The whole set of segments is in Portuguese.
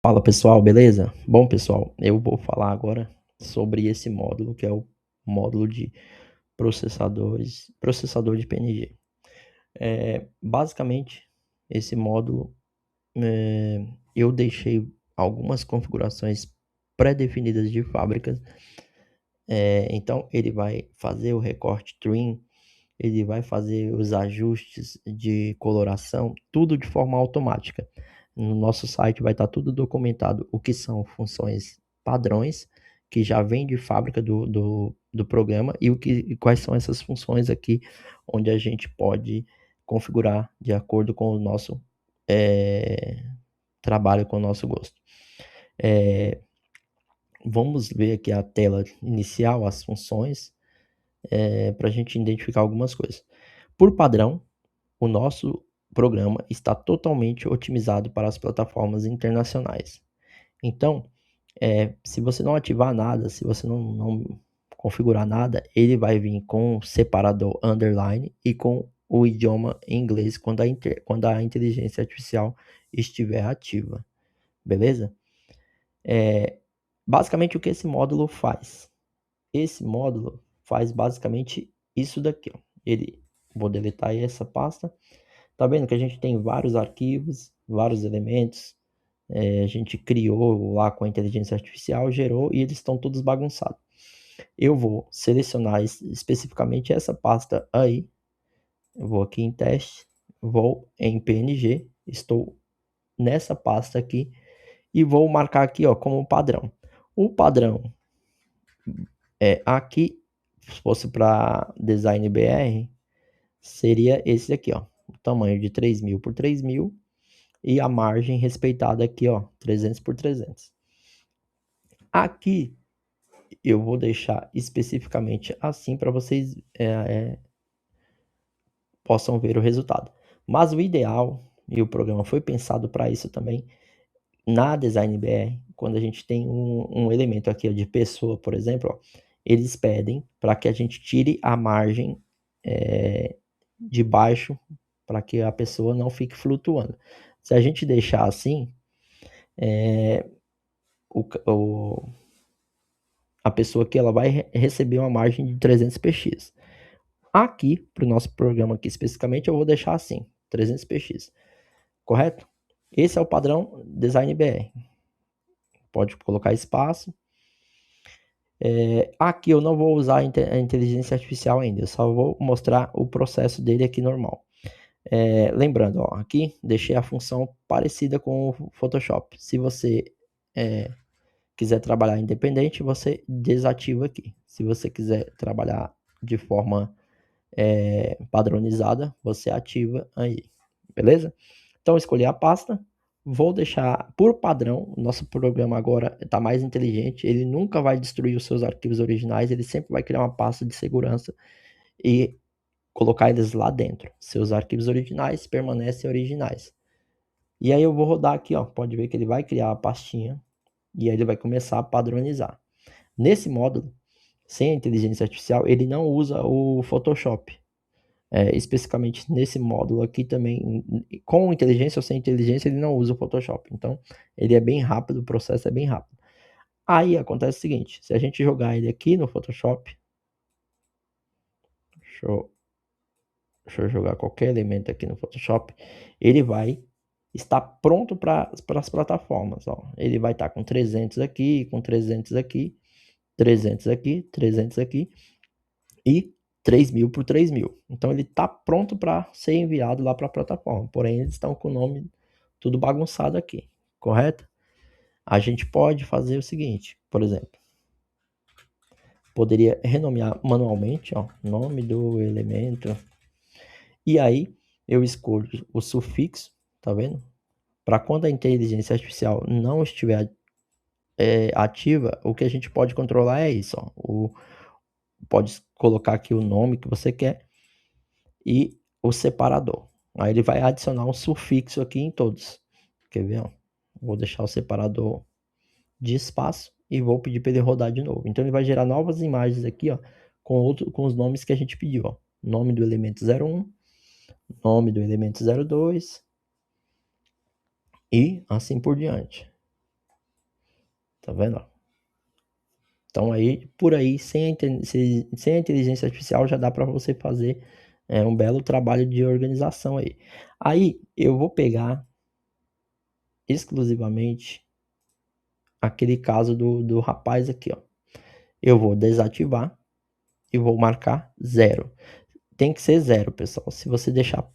Fala pessoal, beleza? Bom pessoal, eu vou falar agora sobre esse módulo que é o módulo de processador de PNG. Basicamente, esse módulo eu deixei algumas configurações pré-definidas de fábricas. Então ele vai fazer o recorte trim, ele vai fazer os ajustes de coloração, tudo de forma automática. No nosso site vai estar tudo documentado, o que são funções padrões, que já vem de fábrica do programa, e quais são essas funções aqui, onde a gente pode configurar de acordo com o nosso trabalho, com o nosso gosto. Vamos ver aqui a tela inicial, as funções, para a gente identificar algumas coisas. Por padrão, o nosso programa está totalmente otimizado para as plataformas internacionais. Então, se você não ativar nada, se você não configurar nada, ele vai vir com separador underline e com o idioma em inglês quando a inteligência artificial estiver ativa, beleza? Basicamente, o que esse módulo faz? Esse módulo faz basicamente isso daqui, ó. Vou deletar aí essa pasta. Tá vendo que a gente tem vários arquivos, vários elementos. A gente criou lá com a inteligência artificial, gerou e eles estão todos bagunçados. Eu vou selecionar especificamente essa pasta aí. Eu vou aqui em teste, vou em PNG, estou nessa pasta aqui e vou marcar aqui, ó, como padrão. O padrão aqui, se fosse para design BR, seria esse aqui, ó, o tamanho de 3000 por 3000 e a margem respeitada aqui, ó, 300 por 300. Aqui eu vou deixar especificamente assim para vocês possam ver o resultado. Mas o ideal, e o programa foi pensado para isso também, na Design BR, quando a gente tem um elemento aqui ó, de pessoa, por exemplo, ó, eles pedem para que a gente tire a margem de baixo para que a pessoa não fique flutuando. Se a gente deixar assim, a pessoa aqui ela vai receber uma margem de 300 px. Aqui, para o nosso programa aqui especificamente, eu vou deixar assim, 300 px, correto? Esse é o padrão Design BR. Pode colocar espaço. Aqui eu não vou usar a inteligência artificial ainda, eu só vou mostrar o processo dele aqui normal. Lembrando, ó, aqui deixei a função parecida com o Photoshop. Se você quiser trabalhar independente, você desativa aqui. Se você quiser trabalhar de forma padronizada, você ativa aí, beleza? Então, escolhi a pasta, vou deixar por padrão, nosso programa agora está mais inteligente, ele nunca vai destruir os seus arquivos originais, ele sempre vai criar uma pasta de segurança e colocar eles lá dentro. Seus arquivos originais permanecem originais. E aí eu vou rodar aqui, ó, pode ver que ele vai criar a pastinha e aí ele vai começar a padronizar. Nesse módulo, sem a inteligência artificial, ele não usa o Photoshop. Especificamente nesse módulo aqui também, com inteligência ou sem inteligência, ele não usa o Photoshop. Então, ele é bem rápido, o processo é bem rápido. Aí acontece o seguinte, se a gente jogar ele aqui no Photoshop, deixa eu jogar qualquer elemento aqui no Photoshop, ele vai estar pronto para as plataformas. Ó. Ele vai estar com 300 aqui, com 300 aqui, 300 aqui, 300 aqui e 3.000 por 3.000. Então ele está pronto para ser enviado lá para a plataforma. Porém, eles estão com o nome tudo bagunçado aqui, correto? A gente pode fazer o seguinte, por exemplo, poderia renomear manualmente, ó, nome do elemento. E aí eu escolho o sufixo, tá vendo? Para quando a inteligência artificial não estiver ativa, o que a gente pode controlar é isso, ó. Pode colocar aqui o nome que você quer e o separador. Aí ele vai adicionar um sufixo aqui em todos. Quer ver? Ó? Vou deixar o separador de espaço e vou pedir para ele rodar de novo. Então ele vai gerar novas imagens aqui, ó, com os nomes que a gente pediu, ó. Nome do elemento 01, nome do elemento 02 e assim por diante. Tá vendo? Então aí, por aí, sem a inteligência artificial já dá para você fazer um belo trabalho de organização aí. Aí eu vou pegar exclusivamente aquele caso do rapaz aqui, ó. Eu vou desativar e vou marcar 0. Tem que ser 0, pessoal. Se você deixar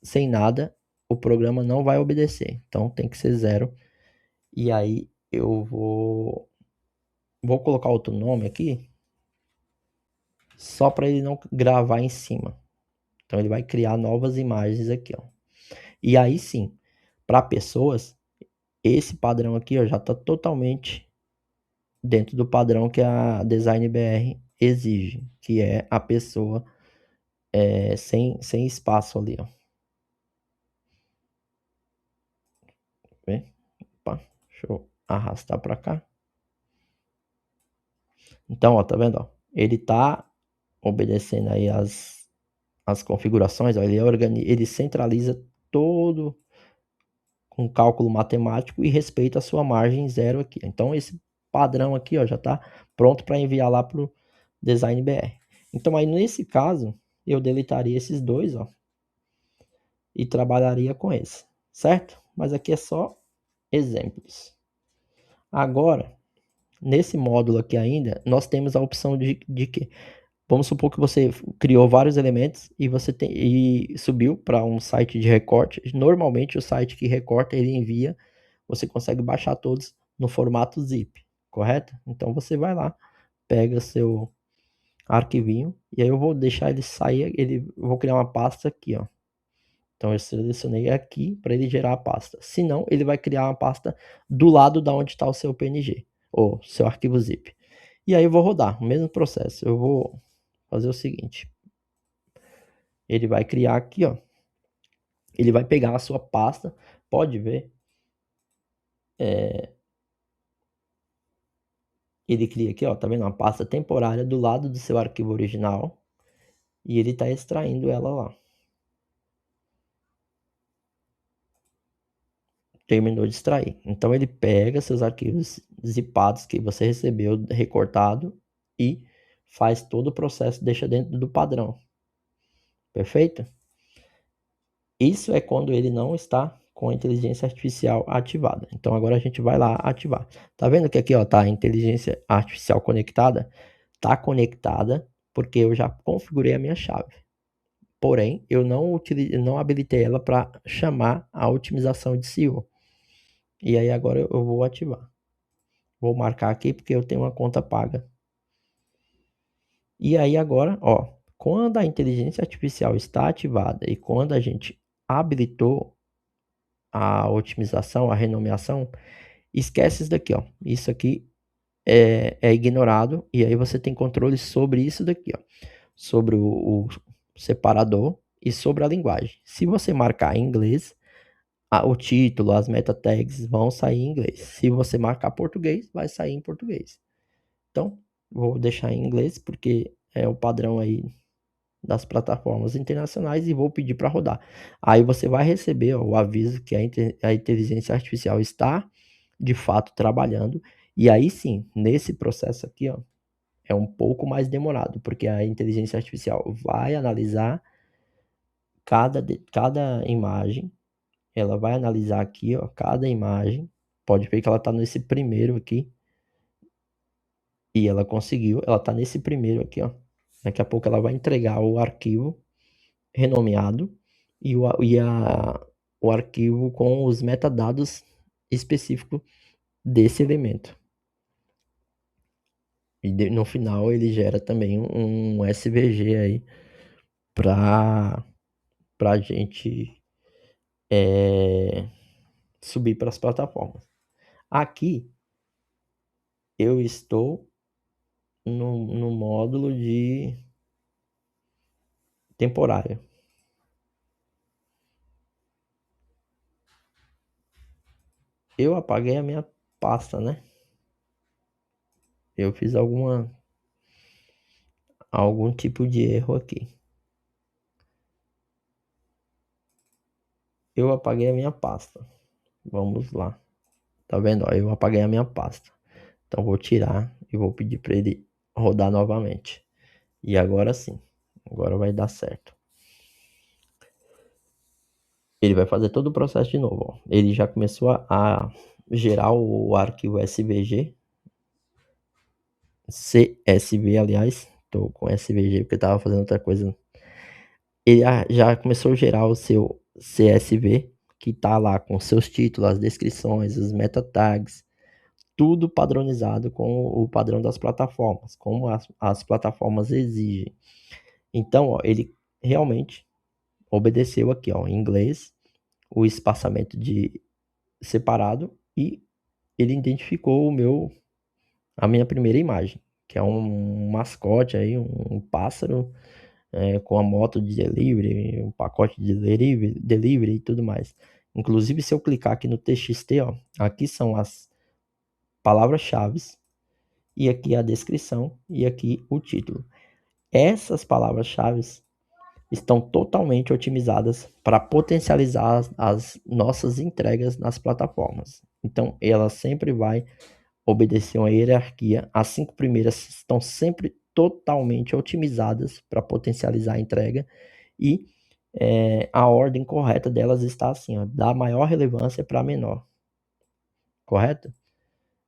sem nada, o programa não vai obedecer. Então tem que ser 0. E aí eu vou colocar outro nome aqui, só para ele não gravar em cima. Então ele vai criar novas imagens aqui, ó. E aí sim, para pessoas, esse padrão aqui, ó, já está totalmente dentro do padrão que a Design BR exige, que é a pessoa sem espaço ali, ó. Vê? Opa, deixa eu arrastar para cá. Então, ó, tá vendo, ó? Ele tá obedecendo aí as configurações, ó, ele centraliza todo com cálculo matemático e respeita a sua margem 0 aqui. Então, esse padrão aqui, ó, já está pronto para enviar lá para o Design BR. Então, aí nesse caso, eu deletaria esses dois, ó, e trabalharia com esse, certo? Mas aqui é só exemplos. Agora, nesse módulo aqui ainda, nós temos a opção de que vamos supor que você criou vários elementos e subiu para um site de recorte. Normalmente o site que recorta, ele envia, você consegue baixar todos no formato zip, correto? Então você vai lá, pega seu arquivinho e aí eu vou deixar ele sair, vou criar uma pasta aqui, ó. Então eu selecionei aqui para ele gerar a pasta. Se não, ele vai criar uma pasta do lado da onde está o seu PNG ou seu arquivo zip. E aí eu vou rodar o mesmo processo. Eu vou fazer o seguinte: ele vai criar aqui, ó. Ele vai pegar a sua pasta, pode ver. Ele cria aqui, ó, tá vendo? Uma pasta temporária do lado do seu arquivo original e ele está extraindo ela lá. Terminou de extrair. Então ele pega seus arquivos zipados que você recebeu recortado e faz todo o processo, deixa dentro do padrão. Perfeito? Isso é quando ele não está com a inteligência artificial ativada. Então agora a gente vai lá ativar. Tá vendo que aqui, ó, tá a inteligência artificial conectada? Tá conectada porque eu já configurei a minha chave. Porém, eu não habilitei ela para chamar a otimização de SEO. E aí agora eu vou ativar. Vou marcar aqui porque eu tenho uma conta paga. E aí agora, ó, quando a inteligência artificial está ativada e quando a gente habilitou a otimização, a renomeação, esquece isso daqui, ó. Isso aqui é ignorado e aí você tem controle sobre isso daqui, ó. Sobre o separador e sobre a linguagem. Se você marcar em inglês, o título, as meta tags vão sair em inglês. Se você marcar português, vai sair em português. Então, vou deixar em inglês porque é o padrão aí das plataformas internacionais e vou pedir para rodar. Aí você vai receber, ó, o aviso que a inteligência artificial está de fato trabalhando. E aí sim, nesse processo aqui, ó, é um pouco mais demorado, porque a inteligência artificial vai analisar cada imagem, ela vai analisar aqui, ó, cada imagem. Pode ver que ela está nesse primeiro aqui. E ela conseguiu, ela está nesse primeiro aqui, ó. Daqui a pouco ela vai entregar o arquivo renomeado o arquivo com os metadados específicos desse elemento. E no final ele gera também um SVG aí para a gente subir para as plataformas. Aqui eu estou no módulo de temporário. Eu apaguei a minha pasta, né? Eu fiz algum tipo de erro aqui. Eu apaguei a minha pasta. Vamos lá. Tá vendo? Ó, eu apaguei a minha pasta. Então vou tirar e vou pedir para ele rodar novamente. E agora sim, agora vai dar certo. Ele vai fazer todo o processo de novo. Ó. Ele já começou a gerar o arquivo SVG, CSV, aliás. Estou com SVG porque estava fazendo outra coisa. Ele já começou a gerar o seu CSV, que está lá com seus títulos, as descrições, os meta tags, tudo padronizado com o padrão das plataformas, como as plataformas exigem. Então, ó, ele realmente obedeceu aqui, ó, em inglês, o espaçamento de separado e ele identificou a minha primeira imagem, que é um mascote aí, um pássaro com a moto de delivery, um pacote de delivery e tudo mais. Inclusive, se eu clicar aqui no TXT, ó, aqui são as palavras-chave e aqui a descrição e aqui o título. Essas palavras-chave estão totalmente otimizadas para potencializar as nossas entregas nas plataformas. Então, ela sempre vai obedecer uma hierarquia. As 5 primeiras estão sempre totalmente otimizadas para potencializar a entrega e a ordem correta delas está assim, ó, da maior relevância para a menor. Correto?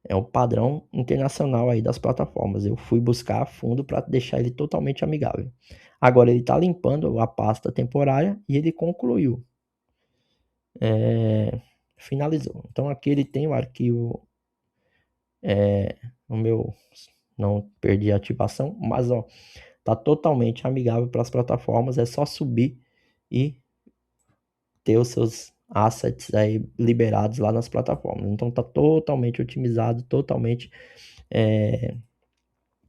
É o padrão internacional aí das plataformas. Eu fui buscar a fundo para deixar ele totalmente amigável. Agora ele está limpando a pasta temporária e ele concluiu. Finalizou. Então aqui ele tem o arquivo. O meu não perdi a ativação, mas ó, tá totalmente amigável para as plataformas. É só subir e ter os seus assets aí liberados lá nas plataformas. Então tá totalmente otimizado, totalmente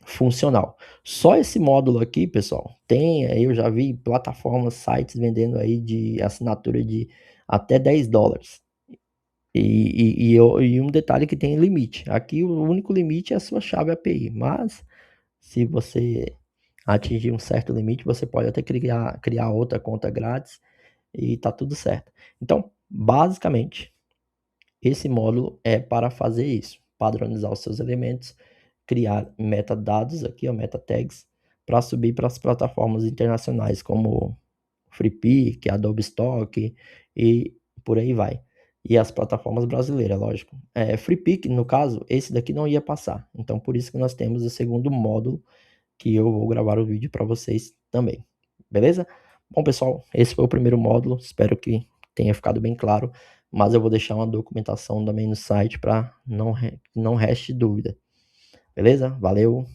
funcional. Só esse módulo aqui, pessoal, eu já vi plataformas, sites vendendo aí de assinatura de até $10. E um detalhe que tem limite. Aqui o único limite é a sua chave API, mas se você atingir um certo limite, você pode até criar outra conta grátis e tá tudo certo. Então, basicamente, esse módulo é para fazer isso, padronizar os seus elementos, criar metadados aqui, ó, meta tags, para subir para as plataformas internacionais como FreePic, Adobe Stock e por aí vai. E as plataformas brasileiras, lógico. FreePic, no caso, esse daqui não ia passar. Então, por isso que nós temos o segundo módulo, que eu vou gravar o vídeo para vocês também. Beleza? Bom, pessoal, esse foi o primeiro módulo. Espero que tenha ficado bem claro. Mas eu vou deixar uma documentação também no site para não reste dúvida. Beleza? Valeu!